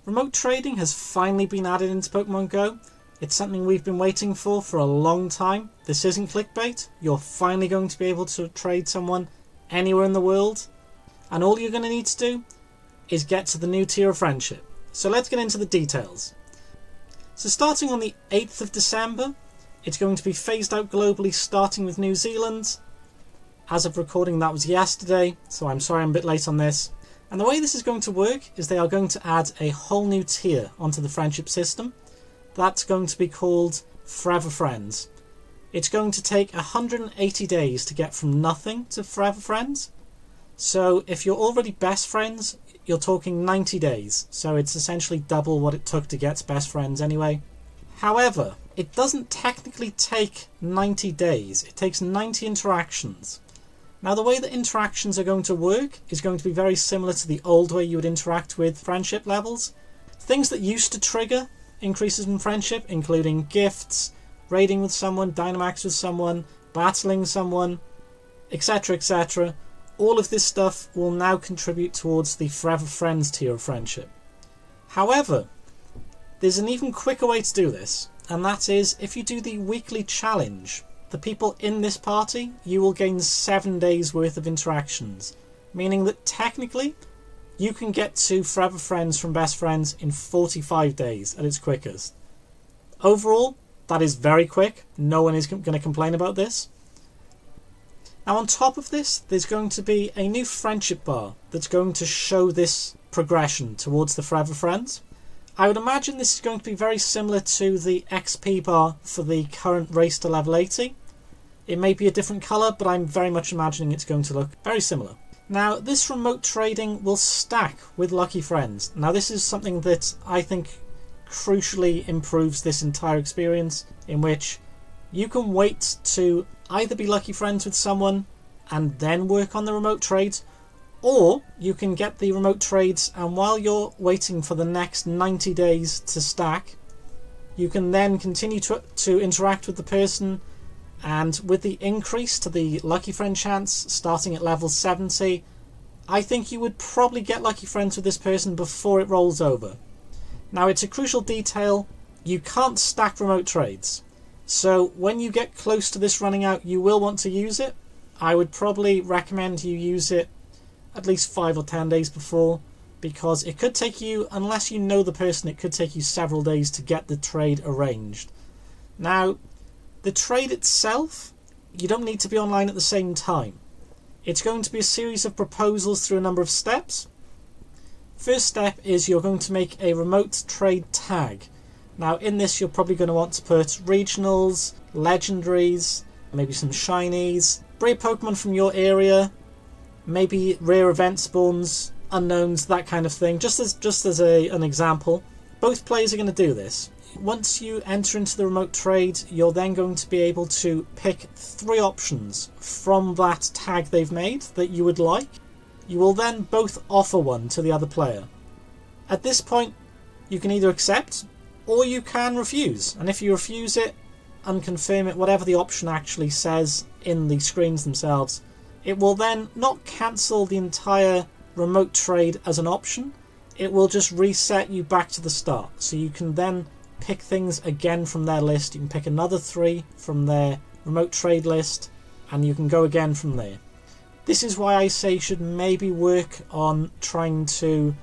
Remote trading has finally been added into Pokemon Go. It's something we've been waiting for a long time. This isn't clickbait. You're finally going to be able to trade someone anywhere in the world. And all you're going to need to do is get to the new tier of friendship. So let's get into the details. So starting on the 8th of December, it's going to be phased out globally, starting with New Zealand. As of recording, that was yesterday, so I'm sorry I'm a bit late on this. And the way this is going to work is they are going to add a whole new tier onto the friendship system. That's going to be called Forever Friends. It's going to take 180 days to get from nothing to Forever Friends. So if you're already best friends, you're talking 90 days. So it's essentially double what it took to get to best friends anyway. However, it doesn't technically take 90 days. It takes 90 interactions. Now the way that interactions are going to work is going to be very similar to the old way you would interact with friendship levels. Things that used to trigger increases in friendship, including gifts, raiding with someone, Dynamax with someone, battling someone, etc, etc. All of this stuff will now contribute towards the Forever Friends tier of friendship. However, there's an even quicker way to do this, and that is if you do the weekly challenge. The people in this party, you will gain 7 days worth of interactions, meaning that technically you can get to Forever Friends from best friends in 45 days at its quickest. Overall, that is very quick. No one is going to complain about this. Now on top of this, there's going to be a new friendship bar that's going to show this progression towards the Forever Friends. I would imagine this is going to be very similar to the XP bar for the current race to level 80. It may be a different colour, but I'm very much imagining it's going to look very similar. Now, this remote trading will stack with Lucky Friends. Now, this is something that I think crucially improves this entire experience, in which you can wait to either be Lucky Friends with someone and then work on the remote trades, or you can get the remote trades, and while you're waiting for the next 90 days to stack, you can then continue to interact with the person, and with the increase to the Lucky Friend chance starting at level 70, I think you would probably get Lucky Friends with this person before it rolls over. Now, it's a crucial detail, you can't stack remote trades. So when you get close to this running out, you will want to use it. I would probably recommend you use it at least 5 or 10 days before, because it could take you, unless you know the person, it could take you several days to get the trade arranged. Now, the trade itself, you don't need to be online at the same time. It's going to be a series of proposals through a number of steps. First step is you're going to make a remote trade tag. Now in this you're probably going to want to put regionals, legendaries, maybe some shinies, brave Pokemon from your area, maybe rare event spawns, unknowns, that kind of thing, just as an example. Both players are going to do this. Once you enter into the remote trade, you're then going to be able to pick 3 options from that tag they've made that you would like. You will then both offer one to the other player. At this point, you can either accept or you can refuse. And if you refuse it, unconfirm it, whatever the option actually says in the screens themselves, it will then not cancel the entire remote trade as an option. It will just reset you back to the start. So you can then pick things again from their list. You can pick another 3 from their remote trade list, and you can go again from there. This is why I say you should maybe work on trying to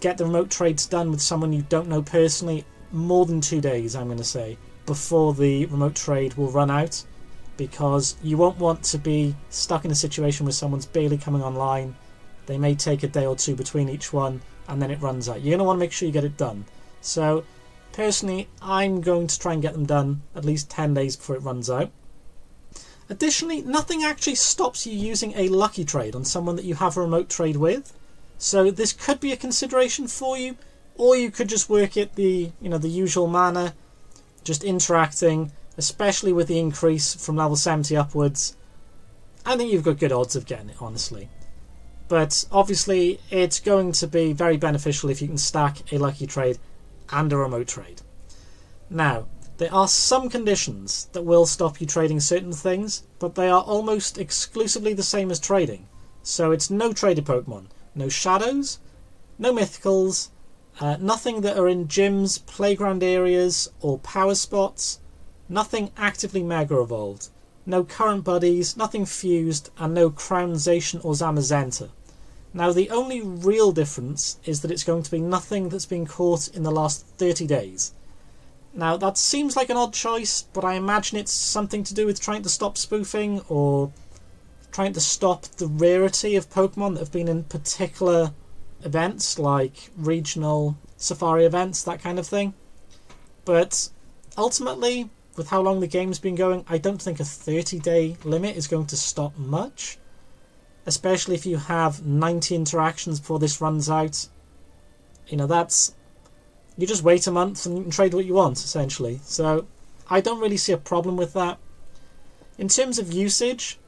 get the remote trades done with someone you don't know personally more than 2 days, I'm going to say, before the remote trade will run out, because you won't want to be stuck in a situation where someone's barely coming online. They may take a day or 2 between each one, and then it runs out. You're going to want to make sure you get it done. So personally, I'm going to try and get them done at least 10 days before it runs out. Additionally, nothing actually stops you using a lucky trade on someone that you have a remote trade with. So this could be a consideration for you, or you could just work it the usual manner, just interacting, especially with the increase from level 70 upwards. I think you've got good odds of getting it, honestly. But obviously, it's going to be very beneficial if you can stack a lucky trade and a remote trade. Now, there are some conditions that will stop you trading certain things, but they are almost exclusively the same as trading. So it's no traded Pokemon, no shadows, no mythicals, Nothing that are in gyms, playground areas, or power spots. Nothing actively Mega Evolved. No current buddies, nothing fused, and no Crownization or Zamazenta. Now the only real difference is that it's going to be nothing that's been caught in the last 30 days. Now that seems like an odd choice, but I imagine it's something to do with trying to stop spoofing or trying to stop the rarity of Pokemon that have been in particular events like regional safari events, that kind of thing. But ultimately, with how long the game's been going, I don't think a 30-day limit is going to stop much. Especially if you have 90 interactions before this runs out. You know, that's... You just wait a month and you can trade what you want, essentially. So, I don't really see a problem with that. In terms of usage,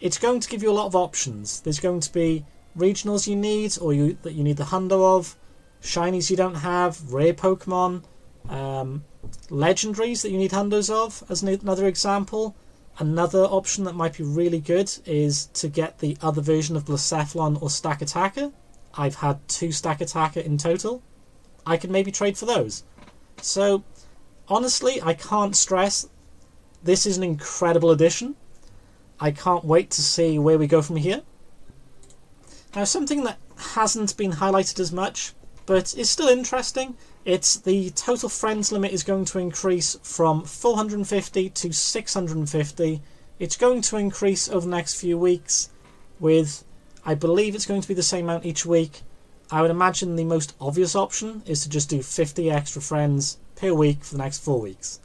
it's going to give you a lot of options. There's going to be regionals you need, or that you need the hundo of, shinies you don't have, rare Pokemon, legendaries that you need hundos of, as another example. Another option that might be really good is to get the other version of Blacephalon or Stack Attacker. I've had 2 Stack Attacker in total. I could maybe trade for those. So, honestly, I can't stress, this is an incredible addition. I can't wait to see where we go from here. Now, something that hasn't been highlighted as much, but is still interesting, it's the total friends limit is going to increase from 450 to 650. It's going to increase over the next few weeks with, I believe it's going to be the same amount each week. I would imagine the most obvious option is to just do 50 extra friends per week for the next 4 weeks.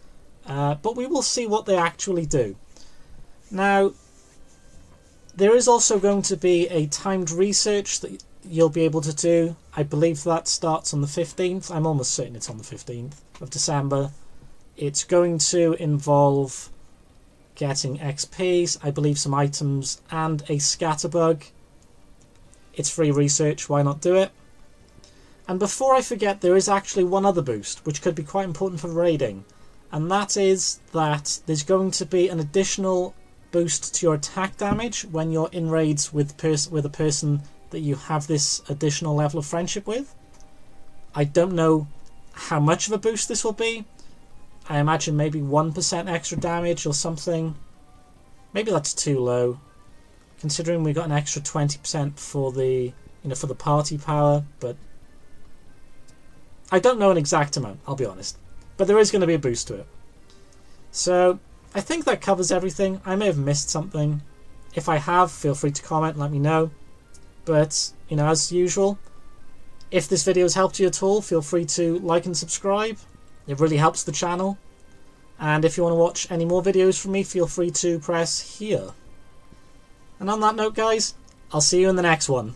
But we will see what they actually do. Now, there is also going to be a timed research that you'll be able to do. I believe that starts on the 15th. I'm almost certain it's on the 15th of December. It's going to involve getting XPs, I believe some items, and a scatterbug. It's free research, why not do it? And before I forget, there is actually one other boost, which could be quite important for raiding. And that is that there's going to be an additional boost to your attack damage when you're in raids with a person that you have this additional level of friendship with. I don't know how much of a boost this will be. I imagine maybe 1% extra damage or something. Maybe that's too low, considering we got an extra 20% for the for the party power, but I don't know an exact amount, I'll be honest. But there is going to be a boost to it. So I think that covers everything. I may have missed something. If I have, feel free to comment and let me know. But, as usual, if this video has helped you at all, feel free to like and subscribe. It really helps the channel. And if you want to watch any more videos from me, feel free to press here. And on that note, guys, I'll see you in the next one.